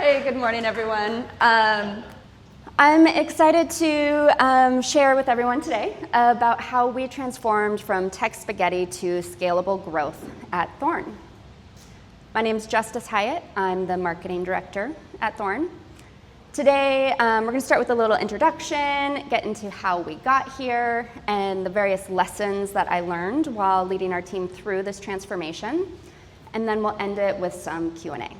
Hey, good morning, everyone. I'm excited to share with everyone today about how we transformed from tech spaghetti to scalable growth at Thorn. My name is Justus Hyatt. I'm the marketing director at Thorn. Today, we're going to start with a little introduction, get into how we got here, and the various lessons that I learned while leading our team through this transformation, and then we'll end it with some Q&A.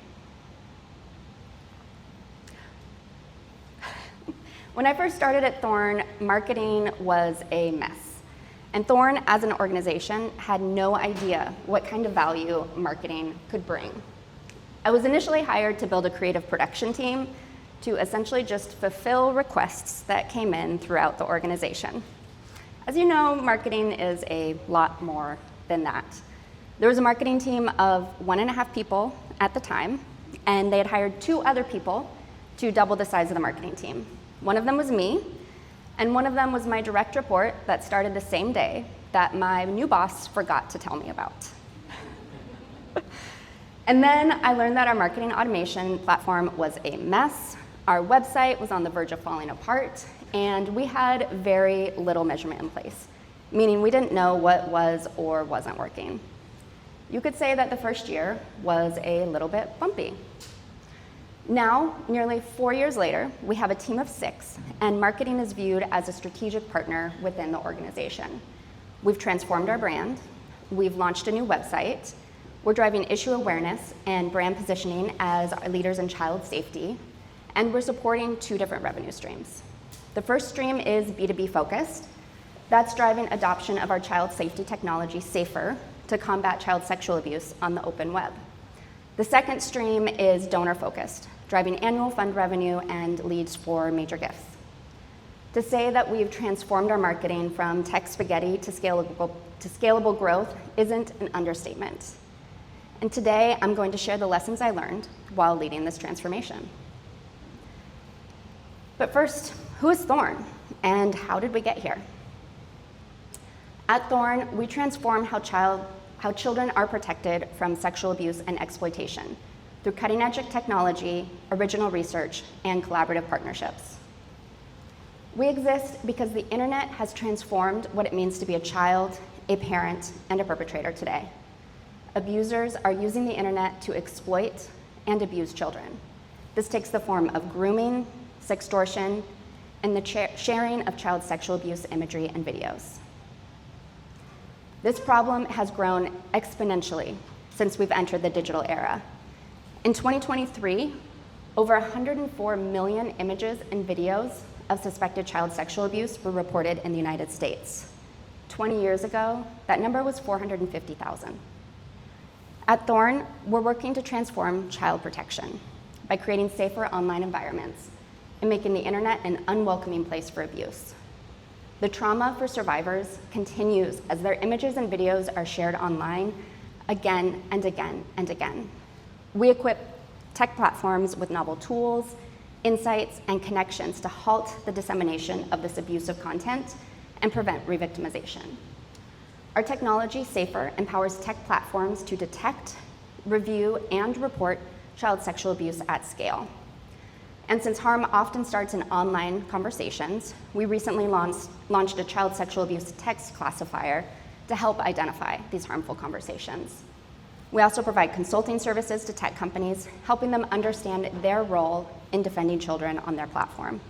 When I first started at Thorn, marketing was a mess. And Thorn, as an organization, had no idea what kind of value marketing could bring. I was initially hired to build a creative production team to essentially just fulfill requests that came in throughout the organization. As you know, marketing is a lot more than that. There was a marketing team of 1.5 people at the time, and they had hired 2 other people to double the size of the marketing team. One of them was me, and one of them was my direct report that started the same day that my new boss forgot to tell me about. And then I learned that our marketing automation platform was a mess. Our website was on the verge of falling apart, and we had very little measurement in place, meaning we didn't know what was or wasn't working. You could say that the first year was a little bit bumpy. Now, nearly 4 years later, we have a team of 6, and marketing is viewed as a strategic partner within the organization. We've transformed our brand, we've launched a new website, we're driving issue awareness and brand positioning as leaders in child safety, and we're supporting 2 different revenue streams. The first stream is B2B focused. That's driving adoption of our child safety technology, Safer, to combat child sexual abuse on the open web. The second stream is donor focused, driving annual fund revenue and leads for major gifts. To say that we've transformed our marketing from tech spaghetti to scalable growth isn't an understatement. And today, I'm going to share the lessons I learned while leading this transformation. But first, who is Thorn, and how did we get here? At Thorn, we transform how children are protected from sexual abuse and exploitation through cutting-edge technology, original research, and collaborative partnerships. We exist because the internet has transformed what it means to be a child, a parent, and a perpetrator today. Abusers are using the internet to exploit and abuse children. This takes the form of grooming, sextortion, and the sharing of child sexual abuse imagery and videos. This problem has grown exponentially since we've entered the digital era. In 2023, over 104 million images and videos of suspected child sexual abuse were reported in the United States. 20 years ago, that number was 450,000. At Thorn, we're working to transform child protection by creating safer online environments and making the internet an unwelcoming place for abuse. The trauma for survivors continues as their images and videos are shared online again and again and again. We equip tech platforms with novel tools, insights, and connections to halt the dissemination of this abusive content and prevent re-victimization. Our technology, Safer, empowers tech platforms to detect, review, and report child sexual abuse at scale. And since harm often starts in online conversations, we recently launched a child sexual abuse text classifier to help identify these harmful conversations. We also provide consulting services to tech companies, helping them understand their role in defending children on their platform.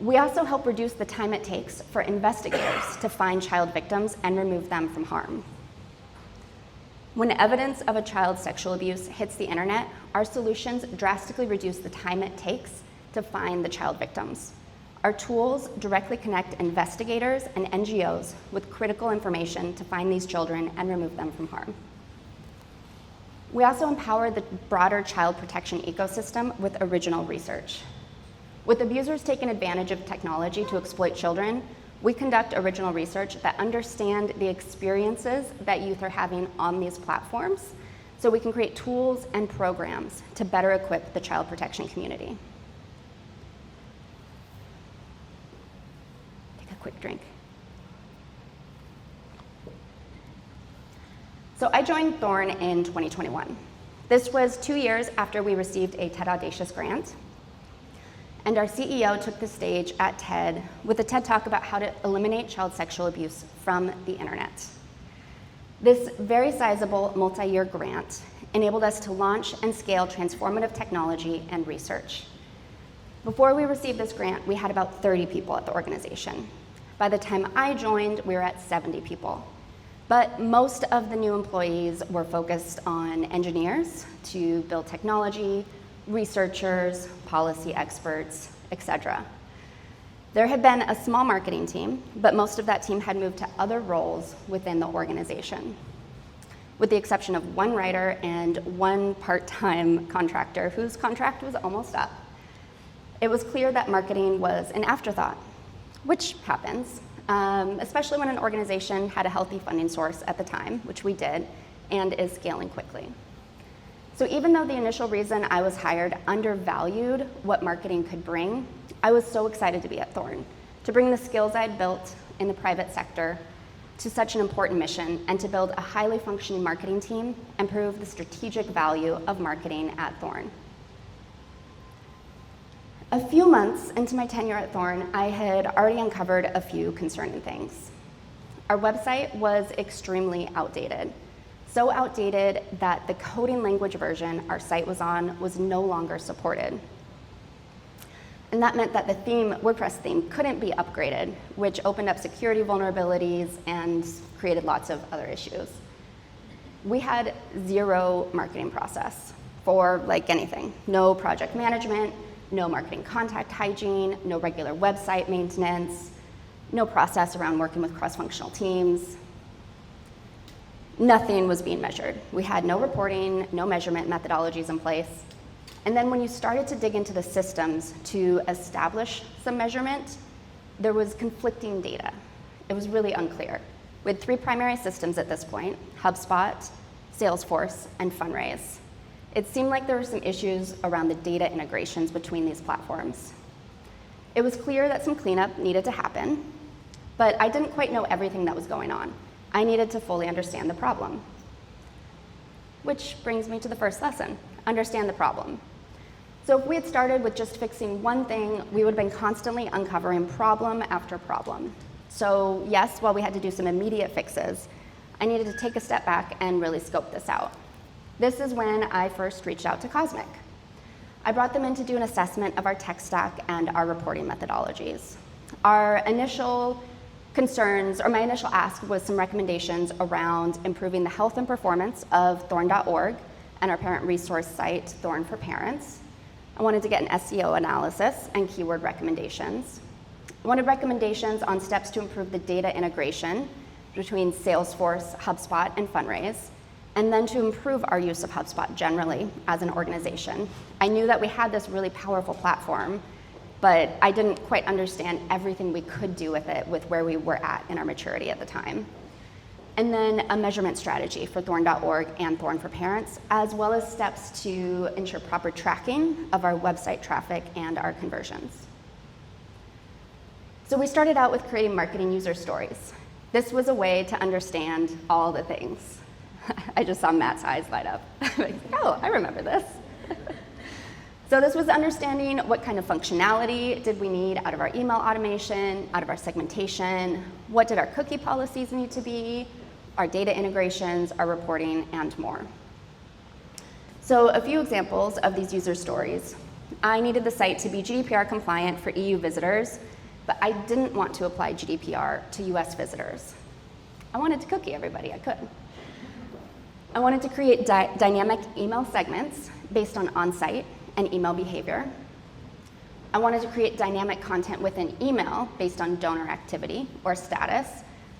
We also help reduce the time it takes for investigators to find child victims and remove them from harm. When evidence of a child's sexual abuse hits the internet, our solutions drastically reduce the time it takes to find the child victims. Our tools directly connect investigators and NGOs with critical information to find these children and remove them from harm. We also empower the broader child protection ecosystem with original research. With abusers taking advantage of technology to exploit children, we conduct original research that understand the experiences that youth are having on these platforms, so we can create tools and programs to better equip the child protection community. Take a quick drink. So I joined Thorn in 2021. This was 2 years after we received a TED Audacious grant. And our CEO took the stage at TED with a TED Talk about how to eliminate child sexual abuse from the internet. This very sizable multi-year grant enabled us to launch and scale transformative technology and research. Before we received this grant, we had about 30 people at the organization. By the time I joined, we were at 70 people. But most of the new employees were focused on engineers to build technology, researchers, policy experts, etc. There had been a small marketing team, but most of that team had moved to other roles within the organization, with the exception of one writer and one part-time contractor whose contract was almost up. It was clear that marketing was an afterthought, which happens, especially when an organization had a healthy funding source at the time, which we did, and is scaling quickly. So even though the initial reason I was hired undervalued what marketing could bring, I was so excited to be at Thorn, to bring the skills I'd built in the private sector to such an important mission, and to build a highly functioning marketing team and prove the strategic value of marketing at Thorn. A few months into my tenure at Thorn, I had already uncovered a few concerning things. Our website was extremely outdated. So outdated that the coding language version our site was on was no longer supported. And that meant that the WordPress theme couldn't be upgraded, which opened up security vulnerabilities and created lots of other issues. We had zero marketing process for like anything. No project management, no marketing contact hygiene, no regular website maintenance, no process around working with cross-functional teams. Nothing was being measured. We had no reporting, no measurement methodologies in place. And then when you started to dig into the systems to establish some measurement, there was conflicting data. It was really unclear. We had 3 primary systems at this point: HubSpot, Salesforce, and Fundraise. It seemed like there were some issues around the data integrations between these platforms. It was clear that some cleanup needed to happen, but I didn't quite know everything that was going on. I needed to fully understand the problem. Which brings me to the first lesson: understand the problem. So if we had started with just fixing one thing, we would have been constantly uncovering problem after problem. So yes, while we had to do some immediate fixes, I needed to take a step back and really scope this out. This is when I first reached out to CauseMic. I brought them in to do an assessment of our tech stack and our reporting methodologies. Our initial concerns, or my initial ask, was some recommendations around improving the health and performance of Thorn.org and our parent resource site, Thorn for Parents. I wanted to get an SEO analysis and keyword recommendations. I wanted recommendations on steps to improve the data integration between Salesforce, HubSpot, and Fundraise, and then to improve our use of HubSpot generally as an organization. I knew that we had this really powerful platform, but I didn't quite understand everything we could do with it with where we were at in our maturity at the time. And then a measurement strategy for Thorn.org and Thorn for Parents, as well as steps to ensure proper tracking of our website traffic and our conversions. So we started out with creating marketing user stories. This was a way to understand all the things. I just saw Matt's eyes light up. Like, oh, I remember this. So this was understanding what kind of functionality did we need out of our email automation, out of our segmentation, what did our cookie policies need to be, our data integrations, our reporting, and more. So a few examples of these user stories. I needed the site to be GDPR compliant for EU visitors, but I didn't want to apply GDPR to US visitors. I wanted to cookie everybody I could. I wanted to create dynamic email segments based on on-site and email behavior. I wanted to create dynamic content within email based on donor activity or status,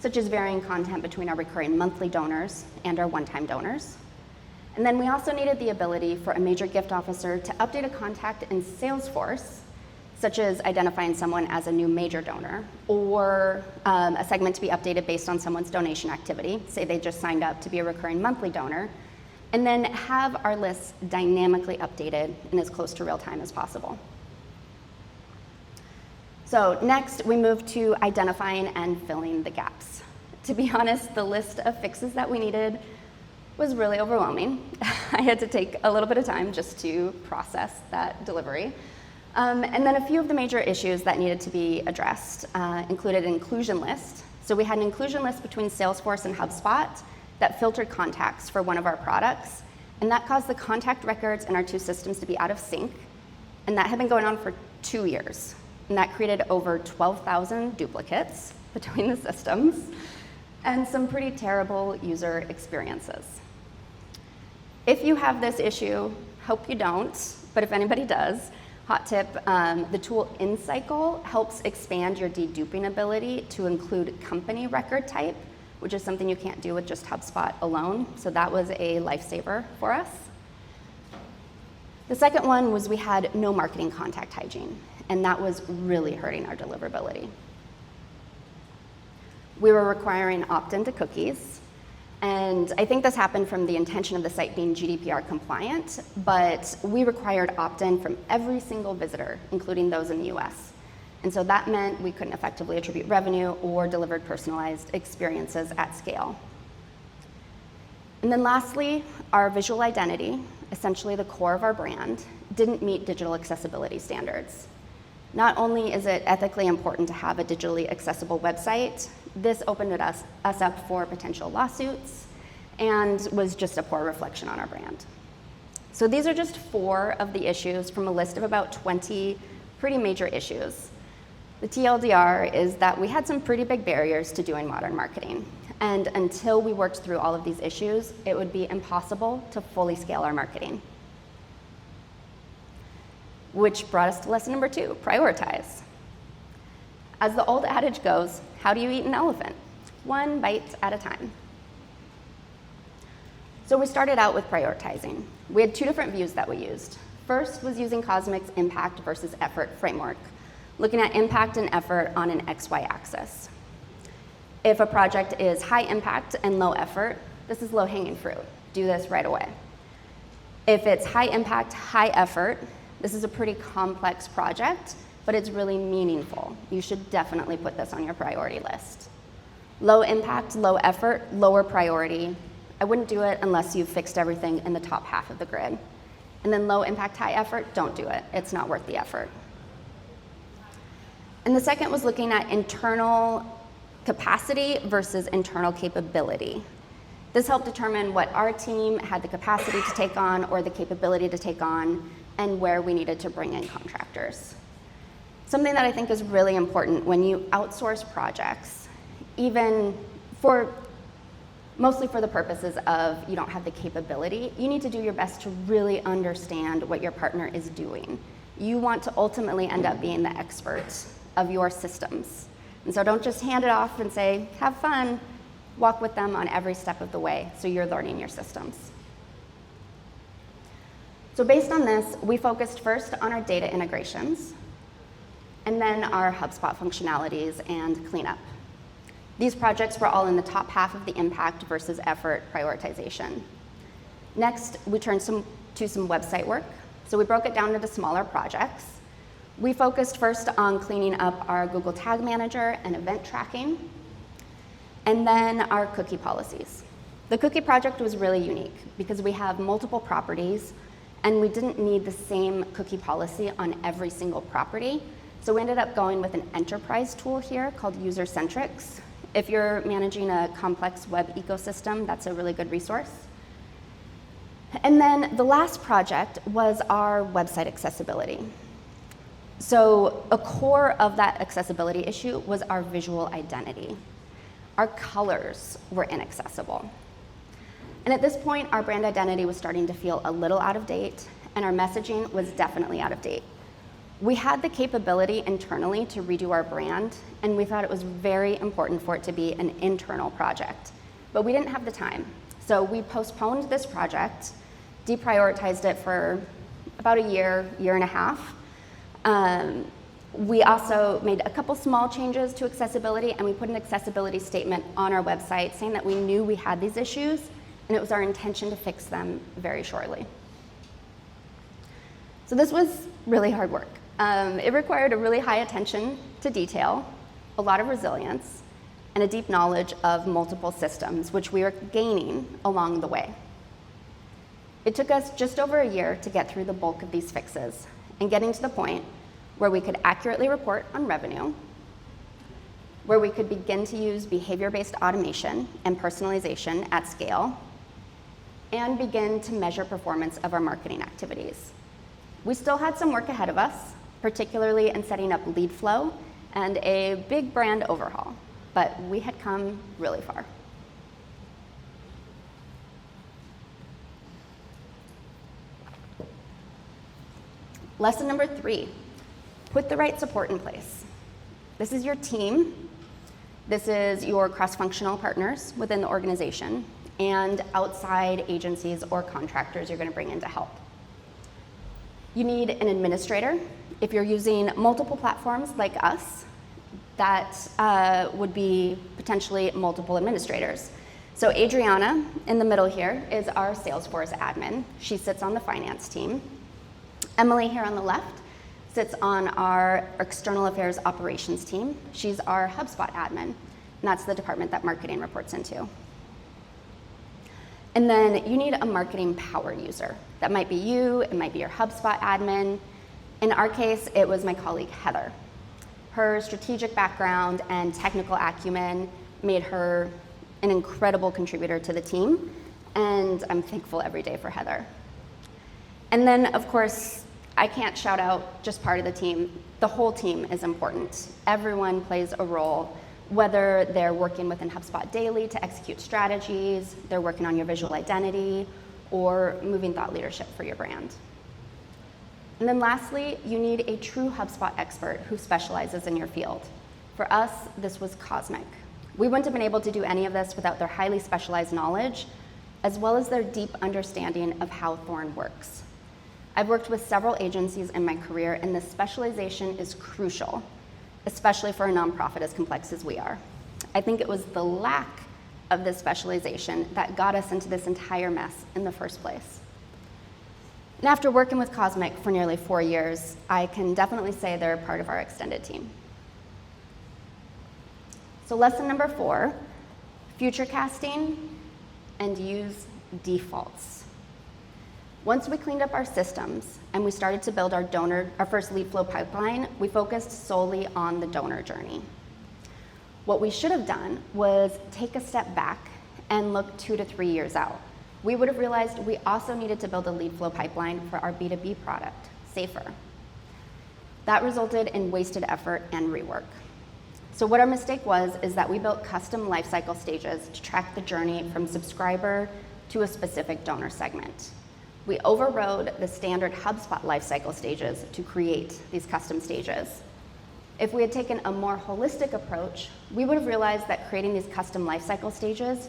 such as varying content between our recurring monthly donors and our one-time donors. And then we also needed the ability for a major gift officer to update a contact in Salesforce, such as identifying someone as a new major donor, or a segment to be updated based on someone's donation activity. Say they just signed up to be a recurring monthly donor, and then have our lists dynamically updated in as close to real time as possible. So next, we move to identifying and filling the gaps. To be honest, the list of fixes that we needed was really overwhelming. I had to take a little bit of time just to process that delivery. And then a few of the major issues that needed to be addressed included an inclusion list. So we had an inclusion list between Salesforce and HubSpot that filtered contacts for one of our products, and that caused the contact records in our two systems to be out of sync, and that had been going on for 2 years. And that created over 12,000 duplicates between the systems and some pretty terrible user experiences. If you have this issue, hope you don't, but if anybody does, hot tip, the tool InCycle helps expand your deduping ability to include company record type, which is something you can't do with just HubSpot alone. So that was a lifesaver for us. The second one was we had no marketing contact hygiene, and that was really hurting our deliverability. We were requiring opt-in to cookies, and I think this happened from the intention of the site being GDPR compliant, but we required opt-in from every single visitor, including those in the US. And so that meant we couldn't effectively attribute revenue or delivered personalized experiences at scale. And then lastly, our visual identity, essentially the core of our brand, didn't meet digital accessibility standards. Not only is it ethically important to have a digitally accessible website, this opened us up for potential lawsuits and was just a poor reflection on our brand. So these are just 4 of the issues from a list of about 20 pretty major issues. The TLDR is that we had some pretty big barriers to doing modern marketing. And until we worked through all of these issues, it would be impossible to fully scale our marketing. Which brought us to lesson number 2, prioritize. As the old adage goes, how do you eat an elephant? 1 bite at a time. So we started out with prioritizing. We had 2 different views that we used. First was using CauseMic's impact versus effort framework, looking at impact and effort on an XY axis. If a project is high impact and low effort, this is low-hanging fruit. Do this right away. If it's high impact, high effort, this is a pretty complex project, but it's really meaningful. You should definitely put this on your priority list. Low impact, low effort, lower priority. I wouldn't do it unless you've fixed everything in the top half of the grid. And then low impact, high effort, don't do it. It's not worth the effort. And the second was looking at internal capacity versus internal capability. This helped determine what our team had the capacity to take on or the capability to take on, and where we needed to bring in contractors. Something that I think is really important when you outsource projects, mostly for the purposes of you don't have the capability, you need to do your best to really understand what your partner is doing. You want to ultimately end up being the expert of your systems. And so don't just hand it off and say, have fun. Walk with them on every step of the way so you're learning your systems. So based on this, we focused first on our data integrations, and then our HubSpot functionalities and cleanup. These projects were all in the top half of the impact versus effort prioritization. Next, we turned to some website work. So we broke it down into smaller projects. We focused first on cleaning up our Google Tag Manager and event tracking, and then our cookie policies. The cookie project was really unique because we have multiple properties, and we didn't need the same cookie policy on every single property. So we ended up going with an enterprise tool here called User-Centrics. If you're managing a complex web ecosystem, that's a really good resource. And then the last project was our website accessibility. So a core of that accessibility issue was our visual identity. Our colors were inaccessible. And at this point, our brand identity was starting to feel a little out of date, and our messaging was definitely out of date. We had the capability internally to redo our brand, and we thought it was very important for it to be an internal project. But we didn't have the time. So we postponed this project, deprioritized it for about a year and a half. We also made a couple small changes to accessibility, and we put an accessibility statement on our website saying that we knew we had these issues, and it was our intention to fix them very shortly. So this was really hard work. It required a really high attention to detail, a lot of resilience, and a deep knowledge of multiple systems, which we are gaining along the way. It took us just over a year to get through the bulk of these fixes and getting to the point where we could accurately report on revenue, where we could begin to use behavior-based automation and personalization at scale, and begin to measure performance of our marketing activities. We still had some work ahead of us, particularly in setting up lead flow and a big brand overhaul, but we had come really far. Lesson number 3, put the right support in place. This is your team. This is your cross-functional partners within the organization and outside agencies or contractors you're going to bring in to help. You need an administrator. If you're using multiple platforms like us, that would be potentially multiple administrators. So Adriana, in the middle here, is our Salesforce admin. She sits on the finance team. Emily here on the left sits on our external affairs operations team. She's our HubSpot admin, and that's the department that marketing reports into. And then you need a marketing power user. That might be you, it might be your HubSpot admin. In our case, it was my colleague Heather. Her strategic background and technical acumen made her an incredible contributor to the team, and I'm thankful every day for Heather. And then, of course, I can't shout out just part of the team. The whole team is important. Everyone plays a role, whether they're working within HubSpot daily to execute strategies, they're working on your visual identity, or moving thought leadership for your brand. And then lastly, you need a true HubSpot expert who specializes in your field. For us, this was CauseMic. We wouldn't have been able to do any of this without their highly specialized knowledge, as well as their deep understanding of how Thorn works. I've worked with several agencies in my career, and this specialization is crucial, especially for a nonprofit as complex as we are. I think it was the lack of this specialization that got us into this entire mess in the first place. And after working with CauseMic for nearly 4 years, I can definitely say they're part of our extended team. So lesson number 4, Futurecasting and use defaults. Once we cleaned up our systems and we started to build our first lead flow pipeline, we focused solely on the donor journey. What we should have done was take a step back and look 2 to 3 years out. We would have realized we also needed to build a lead flow pipeline for our B2B product, Safer. That resulted in wasted effort and rework. So what our mistake was is that we built custom lifecycle stages to track the journey from subscriber to a specific donor segment. We overrode the standard HubSpot lifecycle stages to create these custom stages. If we had taken a more holistic approach, we would have realized that creating these custom lifecycle stages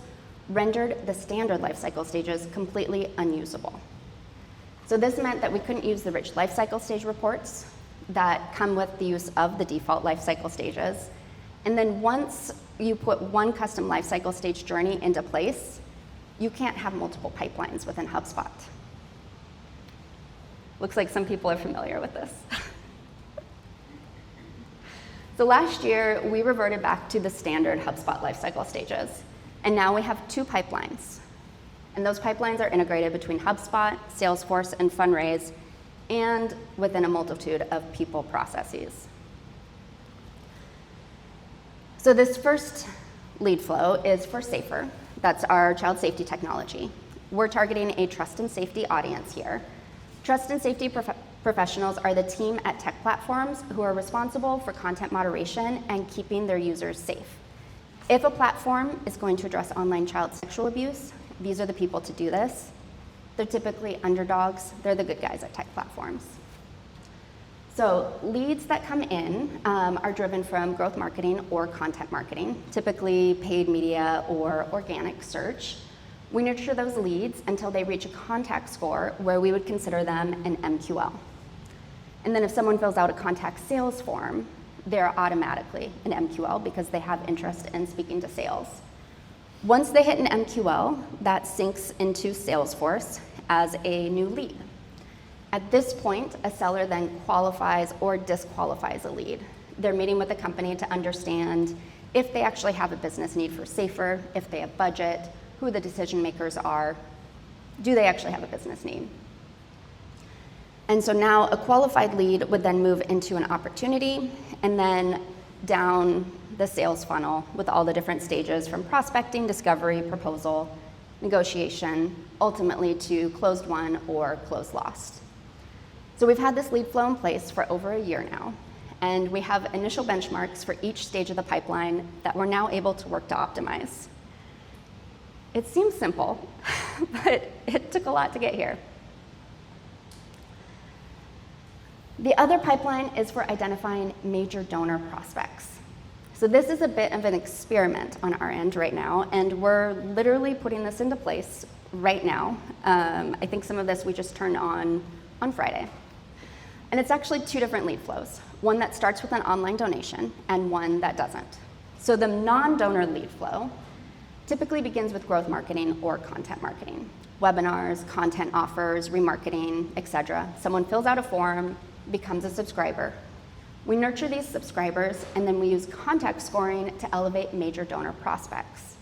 rendered the standard lifecycle stages completely unusable. So this meant that we couldn't use the rich lifecycle stage reports that come with the use of the default lifecycle stages. And then once you put one custom lifecycle stage journey into place, you can't have multiple pipelines within HubSpot. Looks like some people are familiar with this. So last year, we reverted back to the standard HubSpot lifecycle stages. And now we have 2 pipelines. And those pipelines are integrated between HubSpot, Salesforce, and Fundraise, and within a multitude of people processes. So this first lead flow is for Safer. That's our child safety technology. We're targeting a trust and safety audience here. Trust and safety professionals are the team at tech platforms who are responsible for content moderation and keeping their users safe. If a platform is going to address online child sexual abuse, these are the people to do this. They're typically underdogs. They're the good guys at tech platforms. So leads that come in are driven from growth marketing or content marketing, typically paid media or organic search. We nurture those leads until they reach a contact score where we would consider them an MQL. And then if someone fills out a contact sales form, they're automatically an MQL because they have interest in speaking to sales. Once they hit an MQL, that syncs into Salesforce as a new lead. At this point, a seller then qualifies or disqualifies a lead. They're meeting with the company to understand if they actually have a business need for Safer, if they have budget, who the decision makers are. Do they actually have a business need? And so now a qualified lead would then move into an opportunity and then down the sales funnel with all the different stages from prospecting, discovery, proposal, negotiation, ultimately to closed won or closed lost. So we've had this lead flow in place for over a year now, and we have initial benchmarks for each stage of the pipeline that we're now able to work to optimize. It seems simple, but it took a lot to get here. The other pipeline is for identifying major donor prospects. So this is a bit of an experiment on our end right now, and we're literally putting this into place right now. I think some of this we just turned on Friday. And it's actually two different lead flows, one that starts with an online donation and one that doesn't. So the non-donor lead flow typically begins with growth marketing or content marketing, webinars, content offers, remarketing, etc. Someone fills out a form, becomes a subscriber. We nurture these subscribers, and then we use contact scoring to elevate major donor prospects.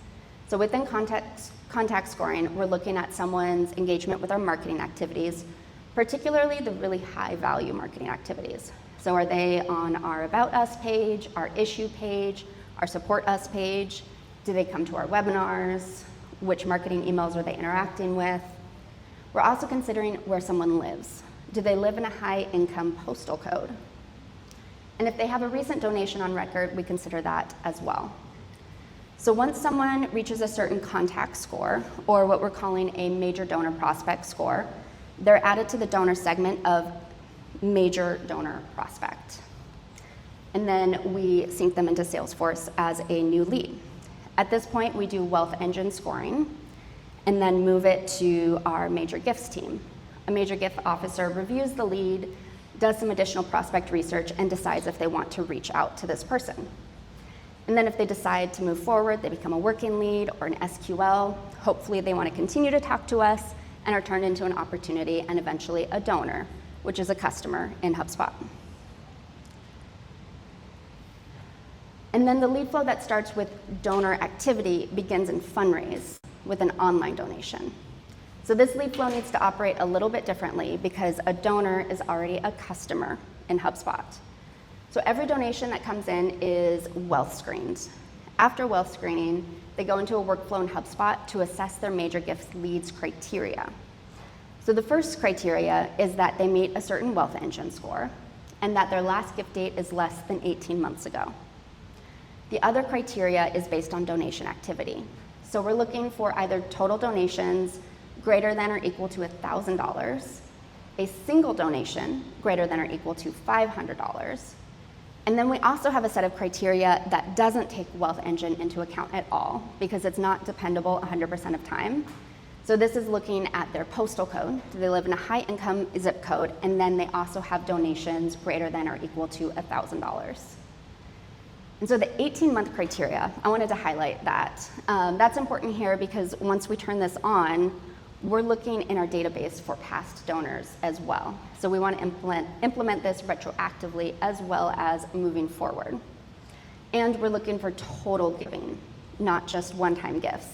So within contact scoring, we're looking at someone's engagement with our marketing activities, particularly the really high value marketing activities. So are they on our About Us page, our issue page, our Support Us page? Do they come to our webinars? Which marketing emails are they interacting with? We're also considering where someone lives. Do they live in a high income postal code? And if they have a recent donation on record, we consider that as well. So once someone reaches a certain contact score, or what we're calling a major donor prospect score, they're added to the donor segment of major donor prospect. And then we sync them into Salesforce as a new lead. At this point, we do wealth engine scoring and then move it to our major gifts team. A major gift officer reviews the lead, does some additional prospect research, and decides if they want to reach out to this person. And then if they decide to move forward, they become a working lead or an SQL. Hopefully they want to continue to talk to us and are turned into an opportunity and eventually a donor, which is a customer in HubSpot. And then the lead flow that starts with donor activity begins in fundraise with an online donation. So this lead flow needs to operate a little bit differently because a donor is already a customer in HubSpot. So every donation that comes in is wealth screened. After wealth screening, they go into a workflow in HubSpot to assess their major gifts leads criteria. So the first criteria is that they meet a certain wealth engine score and that their last gift date is less than 18 months ago. The other criteria is based on donation activity. So we're looking for either total donations greater than or equal to $1,000, a single donation greater than or equal to $500, and then we also have a set of criteria that doesn't take Wealth Engine into account at all because it's not dependable 100% of time. So this is looking at their postal code. Do they live in a high income zip code? And then they also have donations greater than or equal to $1,000. And so the 18-month criteria, I wanted to highlight that. That's important here because once we turn this on, we're looking in our database for past donors as well. So we want to implement this retroactively as well as moving forward. And we're looking for total giving, not just one-time gifts.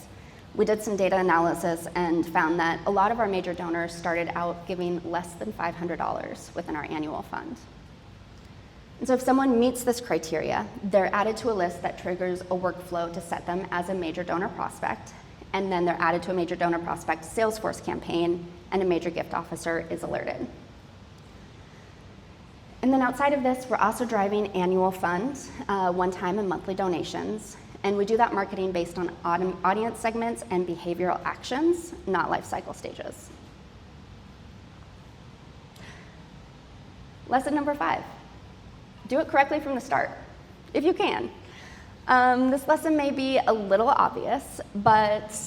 We did some data analysis and found that a lot of our major donors started out giving less than $500 within our annual fund. And so if someone meets this criteria, they're added to a list that triggers a workflow to set them as a major donor prospect, and then they're added to a major donor prospect Salesforce campaign, and a major gift officer is alerted. And then outside of this, we're also driving annual funds, one-time and monthly donations, and we do that marketing based on audience segments and behavioral actions, not life cycle stages. Lesson number 5. Do it correctly from the start, if you can. This lesson may be a little obvious, but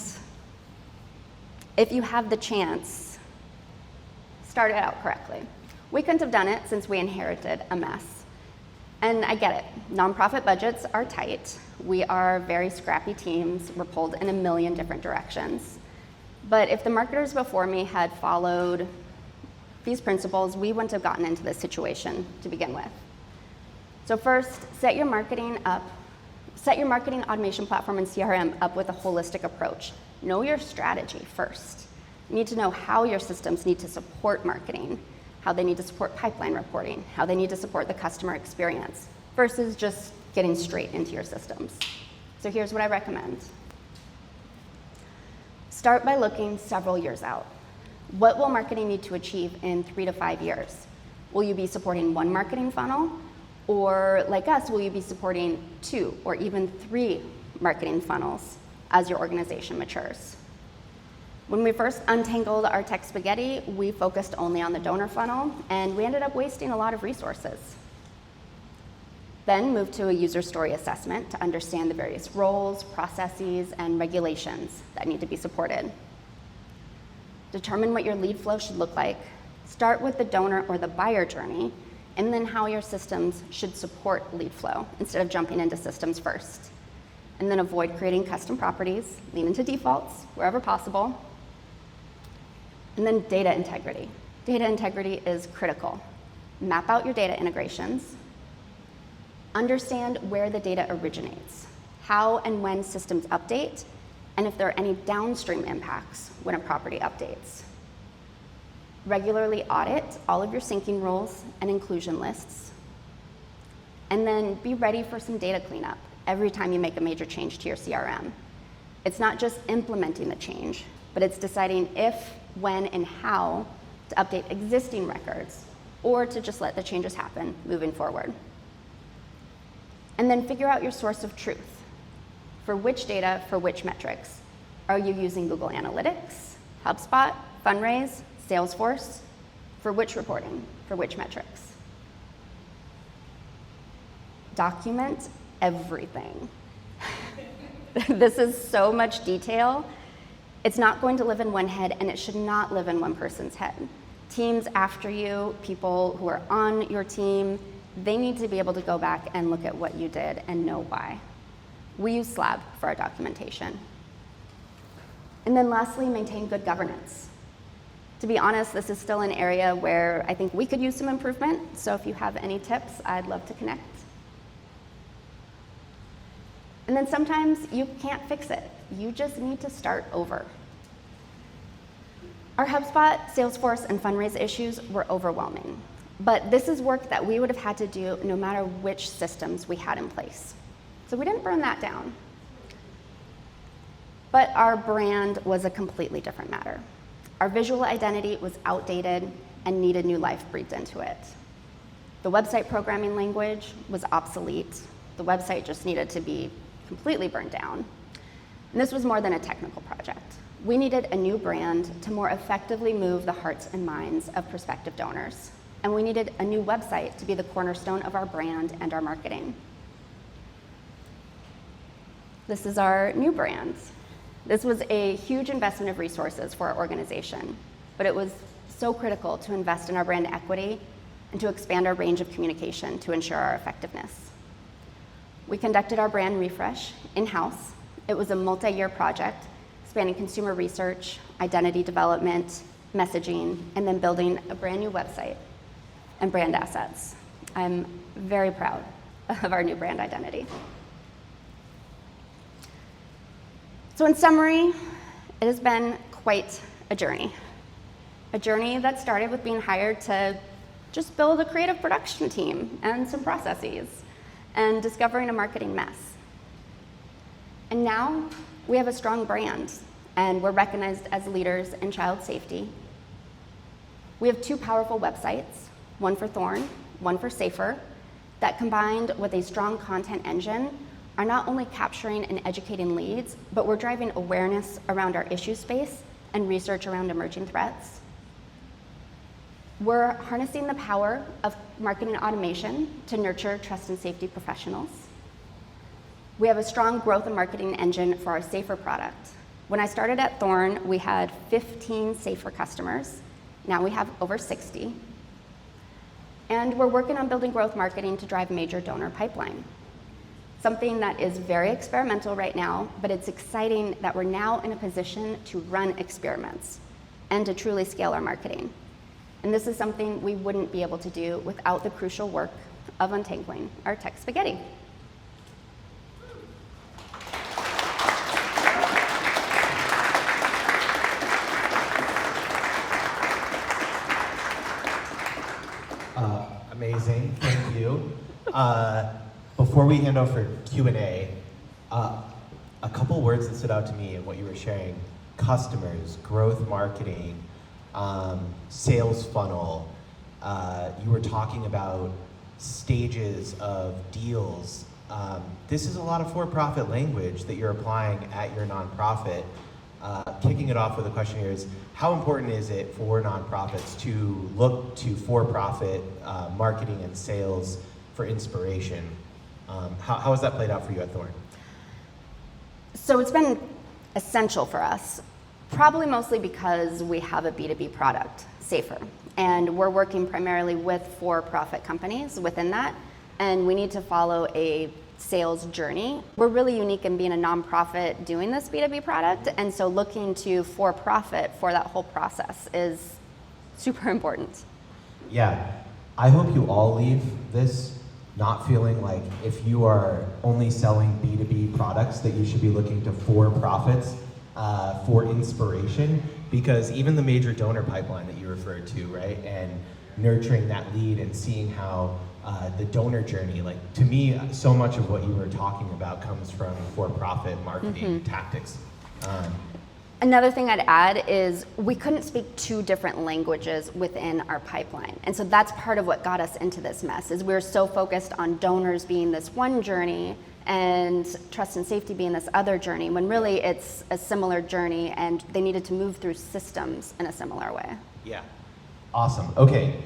if you have the chance, start it out correctly. We couldn't have done it since we inherited a mess. And I get it, nonprofit budgets are tight. We are very scrappy teams. We're pulled in a million different directions. But if the marketers before me had followed these principles, we wouldn't have gotten into this situation to begin with. So first, set your marketing automation platform and CRM up with a holistic approach. Know your strategy first. You need to know how your systems need to support marketing, how they need to support pipeline reporting, how they need to support the customer experience, versus just getting straight into your systems. So here's what I recommend. Start by looking several years out. What will marketing need to achieve in 3 to 5 years? Will you be supporting one marketing funnel? Or like us, will you be supporting 2 or even 3 marketing funnels as your organization matures? When we first untangled our tech spaghetti, we focused only on the donor funnel, and we ended up wasting a lot of resources. Then moved to a user story assessment to understand the various roles, processes, and regulations that need to be supported. Determine what your lead flow should look like. Start with the donor or the buyer journey, and then how your systems should support lead flow instead of jumping into systems first. And then avoid creating custom properties, lean into defaults wherever possible. And then data integrity. Data integrity is critical. Map out your data integrations. Understand where the data originates, how and when systems update, and if there are any downstream impacts when a property updates. Regularly audit all of your syncing rules and inclusion lists. And then be ready for some data cleanup every time you make a major change to your CRM. It's not just implementing the change, but it's deciding if, when, and how to update existing records, or to just let the changes happen moving forward. And then figure out your source of truth. For which data, for which metrics? Are you using Google Analytics, HubSpot, Fundraise, Salesforce? For which reporting, for which metrics? Document everything. This is so much detail. It's not going to live in one head, and it should not live in one person's head. Teams after you, people who are on your team, they need to be able to go back and look at what you did and know why. We use Slab for our documentation. And then lastly, maintain good governance. To be honest, this is still an area where I think we could use some improvement, so if you have any tips, I'd love to connect. And then sometimes you can't fix it. You just need to start over. Our HubSpot, Salesforce, and Fundraise issues were overwhelming. But this is work that we would have had to do no matter which systems we had in place. So we didn't burn that down. But our brand was a completely different matter. Our visual identity was outdated and needed new life breathed into it. The website programming language was obsolete. The website just needed to be completely burned down. And this was more than a technical project. We needed a new brand to more effectively move the hearts and minds of prospective donors. And we needed a new website to be the cornerstone of our brand and our marketing. This is our new brand. This was a huge investment of resources for our organization, but it was so critical to invest in our brand equity and to expand our range of communication to ensure our effectiveness. We conducted our brand refresh in-house. It was a multi-year project spanning consumer research, identity development, messaging, and then building a brand new website and brand assets. I'm very proud of our new brand identity. So in summary, it has been quite a journey that started with being hired to just build a creative production team and some processes and discovering a marketing mess. And now we have a strong brand and we're recognized as leaders in child safety. We have 2 powerful websites, one for Thorn, one for Safer, that combined with a strong content engine are not only capturing and educating leads, but we're driving awareness around our issue space and research around emerging threats. We're harnessing the power of marketing automation to nurture trust and safety professionals. We have a strong growth and marketing engine for our Safer product. When I started at Thorn, we had 15 Safer customers. Now we have over 60. And we're working on building growth marketing to drive major donor pipeline. Something that is very experimental right now, but it's exciting that we're now in a position to run experiments and to truly scale our marketing. And this is something we wouldn't be able to do without the crucial work of untangling our tech spaghetti. Amazing, thank you. Before we hand over Q&A, a couple words that stood out to me in what you were sharing: customers, growth marketing, sales funnel. You were talking about stages of deals. This is a lot of for-profit language that you're applying at your nonprofit. Kicking it off with a question here is, how important is it for nonprofits to look to for-profit marketing and sales for inspiration? How has that played out for you at Thorn? So it's been essential for us, probably mostly because we have a B2B product, Safer, and we're working primarily with for-profit companies within that, and we need to follow a sales journey. We're really unique in being a nonprofit doing this B2B product, and so looking to for-profit for that whole process is super important. Yeah, I hope you all leave this not feeling like if you are only selling B2B products that you should be looking to for-profits for inspiration, because even the major donor pipeline that you referred to, right, and nurturing that lead and seeing how the donor journey, like, to me, so much of what you were talking about comes from for-profit marketing tactics. Another thing I'd add is we couldn't speak two different languages within our pipeline. And so that's part of what got us into this mess, is we're so focused on donors being this one journey and trust and safety being this other journey, when really it's a similar journey and they needed to move through systems in a similar way. Yeah, awesome. Okay,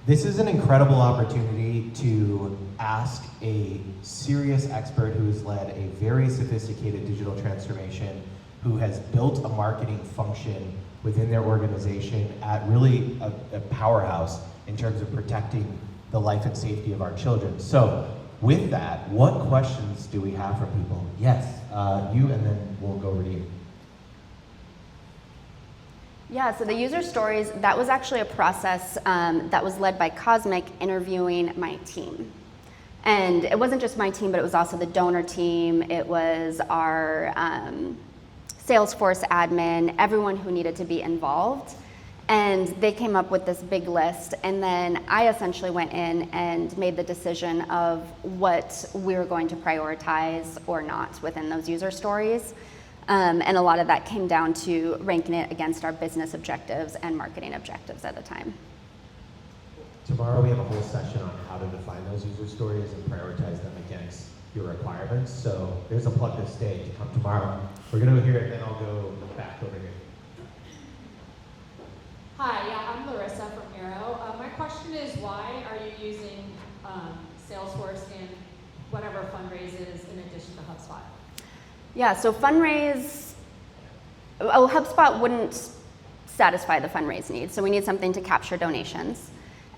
this is an incredible opportunity to ask a serious expert who has led a very sophisticated digital transformation, who has built a marketing function within their organization at really a powerhouse in terms of protecting the life and safety of our children. So with that, what questions do we have from people? Yes, you, and then we'll go over to you. Yeah, so the user stories, that was actually a process that was led by CauseMic interviewing my team. And it wasn't just my team, but it was also the donor team. It was our Salesforce admin, everyone who needed to be involved. And they came up with this big list. And then I essentially went in and made the decision of what we were going to prioritize or not within those user stories. And a lot of that came down to ranking it against our business objectives and marketing objectives at the time. Tomorrow we have a whole session on how to define those user stories and prioritize them against your requirements. So there's a plug to stay to come tomorrow. We're gonna go here and then I'll go back over here. Hi, yeah, I'm Larissa from Aero. My question is, why are you using Salesforce and whatever fundraises in addition to HubSpot? Yeah, so fundraise, well, HubSpot wouldn't satisfy the fundraise needs, so we need something to capture donations.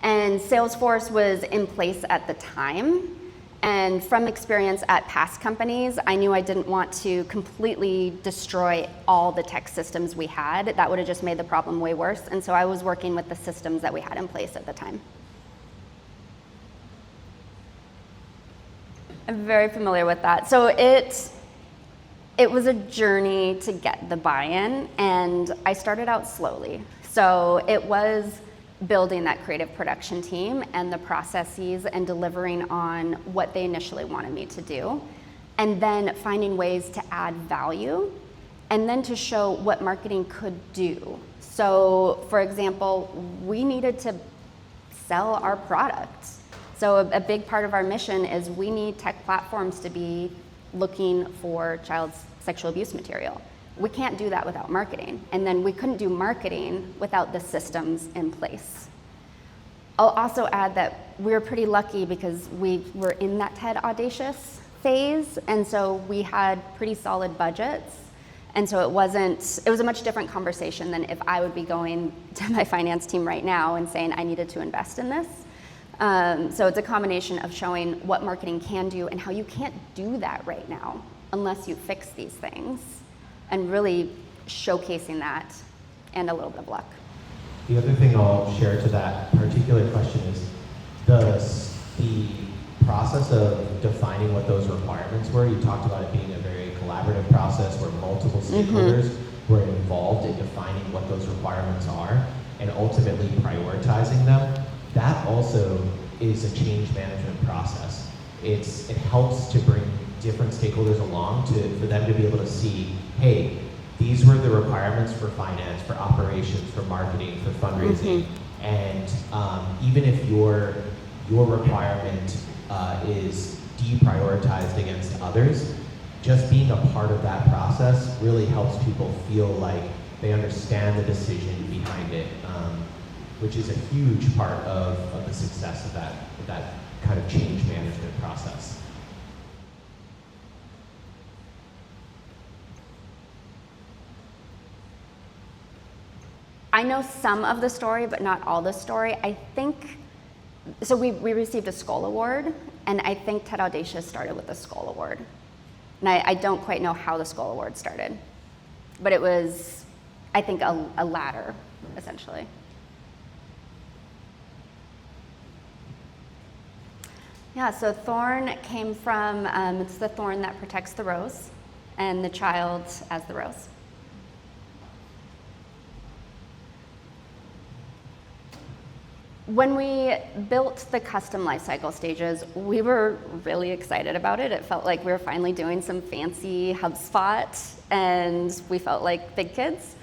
And Salesforce was in place at the time. And from experience at past companies, I knew I didn't want to completely destroy all the tech systems we had. That would have just made the problem way worse. And so I was working with the systems that we had in place at the time. I'm very familiar with that. So it was a journey to get the buy-in, and I started out slowly. So it was building that creative production team and the processes and delivering on what they initially wanted me to do, and then finding ways to add value, and then to show what marketing could do. So for example, we needed to sell our products. So a big part of our mission is we need tech platforms to be looking for child sexual abuse material. We can't do that without marketing. And then we couldn't do marketing without the systems in place. I'll also add that we were pretty lucky because we were in that TED Audacious phase. And so we had pretty solid budgets. And so it was a much different conversation than if I would be going to my finance team right now and saying I needed to invest in this. So it's a combination of showing what marketing can do and how you can't do that right now unless you fix these things, and really showcasing that, and a little bit of luck. The other thing I'll share to that particular question is the process of defining what those requirements were. You talked about it being a very collaborative process where multiple stakeholders were involved in defining what those requirements are and ultimately prioritizing them. That also is a change management process. It helps to bring different stakeholders along for them to be able to see, hey, these were the requirements for finance, for operations, for marketing, for fundraising, and even if your requirement is deprioritized against others, just being a part of that process really helps people feel like they understand the decision behind it, which is a huge part of the success of that kind of change management process. I know some of the story, but not all the story. I think, so we received a Skull Award, and I think Ted Audacious started with the Skull Award. And I don't quite know how the Skull Award started, but it was, I think, a ladder, essentially. Yeah, so Thorn came from, it's the thorn that protects the rose, and the child as the rose. When we built the custom lifecycle stages, we were really excited about it. It felt like we were finally doing some fancy HubSpot, and we felt like big kids.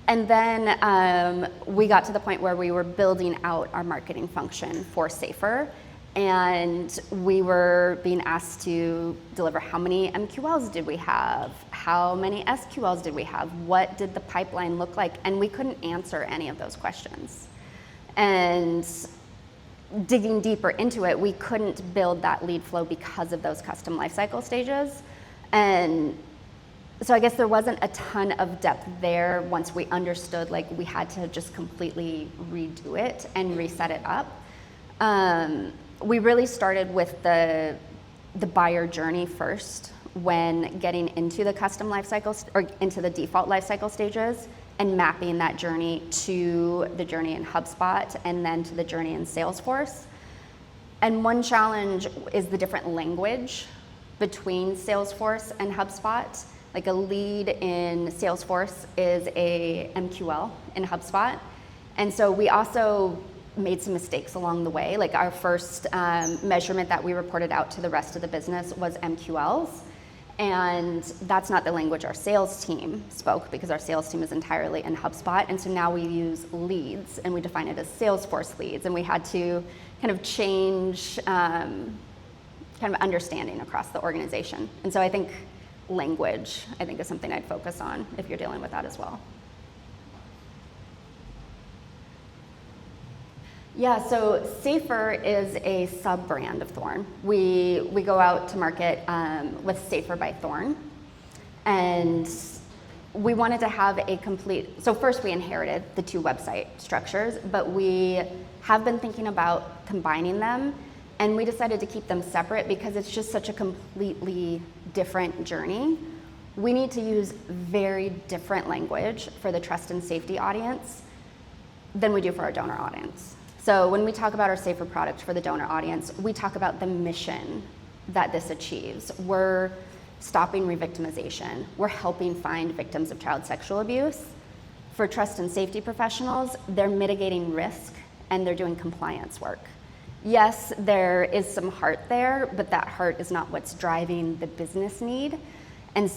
And then we got to the point where we were building out our marketing function for Safer, and we were being asked to deliver how many MQLs did we have, how many SQLs did we have, what did the pipeline look like, and we couldn't answer any of those questions. And digging deeper into it, we couldn't build that lead flow because of those custom lifecycle stages. And so I guess there wasn't a ton of depth there once we understood like we had to just completely redo it and reset it up. We really started with the buyer journey first when getting into the custom lifecycle or into the default lifecycle stages, and mapping that journey to the journey in HubSpot and then to the journey in Salesforce. And one challenge is the different language between Salesforce and HubSpot. Like a lead in Salesforce is a MQL in HubSpot. And so we also made some mistakes along the way. Like our first measurement that we reported out to the rest of the business was MQLs. And that's not the language our sales team spoke, because our sales team is entirely in HubSpot. And so now we use leads, and we define it as Salesforce leads. And we had to kind of change kind of understanding across the organization. And so I think language, is something I'd focus on if you're dealing with that as well. Yeah, so Safer is a sub-brand of Thorn. We go out to market with Safer by Thorn. And we wanted to have a complete, so first we inherited the two website structures, but we have been thinking about combining them, and we decided to keep them separate because it's just such a completely different journey. We need to use very different language for the trust and safety audience than we do for our donor audience. So when we talk about our Safer product for the donor audience, we talk about the mission that this achieves. We're stopping re-victimization. We're helping find victims of child sexual abuse. For trust and safety professionals, they're mitigating risk and they're doing compliance work. Yes, there is some heart there, but that heart is not what's driving the business need. And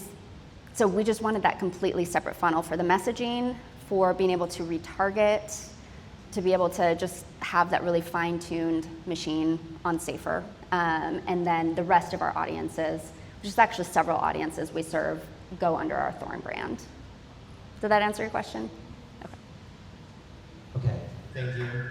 so we just wanted that completely separate funnel for the messaging, for being able to retarget, to be able to just have that really fine-tuned machine on Safer. And then the rest of our audiences, which is actually several audiences we serve, go under our Thorn brand. Did that answer your question? Okay, thank you.